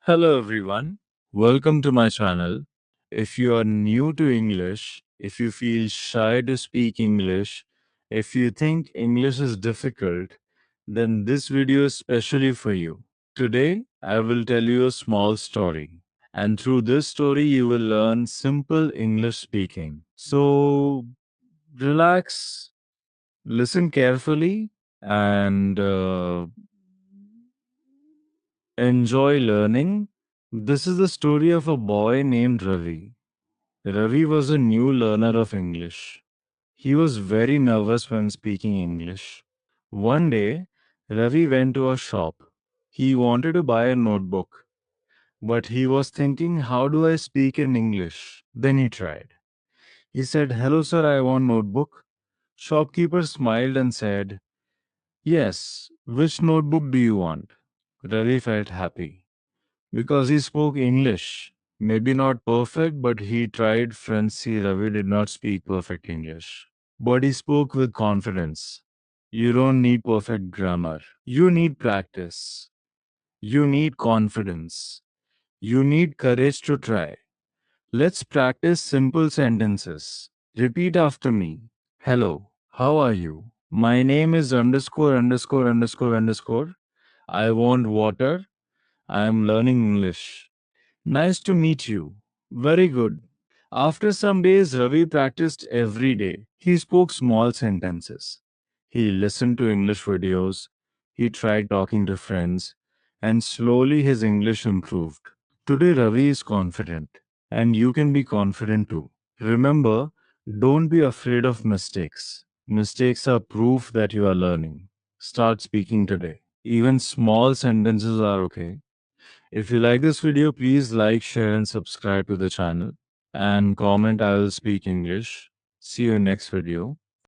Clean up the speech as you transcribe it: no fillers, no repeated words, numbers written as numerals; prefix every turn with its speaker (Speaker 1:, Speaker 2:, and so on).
Speaker 1: Hello everyone, welcome to my channel. If you are new to English, if you feel shy to speak English, if you think English is difficult, then this video is specially for you. Today, I will tell you a small story. And through this story, you will learn simple English speaking. So, relax, listen carefully, and enjoy learning. This is the story of a boy named Ravi. Ravi was a new learner of English. He was very nervous when speaking English. One day, Ravi went to a shop. He wanted to buy a notebook, but he was thinking, how do I speak in English? Then he tried. He said, "Hello, sir, I want notebook." Shopkeeper smiled and said, "Yes, which notebook do you want?" Ravi felt happy because he spoke English. Maybe not perfect, but he tried. Fluency. Ravi did not speak perfect English, but he spoke with confidence. You don't need perfect grammar. You need practice. You need confidence. You need courage to try. Let's practice simple sentences. Repeat after me. Hello, how are you? My name is underscore underscore underscore underscore. I want water. I am learning English. Nice to meet you. Very good. After some days, Ravi practiced every day. He spoke small sentences. He listened to English videos. He tried talking to friends. And slowly his English improved. Today, Ravi is confident. And you can be confident too. Remember, don't be afraid of mistakes. Mistakes are proof that you are learning. Start speaking today. Even small sentences are okay. If you like this video, please like, share, and subscribe to the channel. And comment, I will speak English. See you in next video.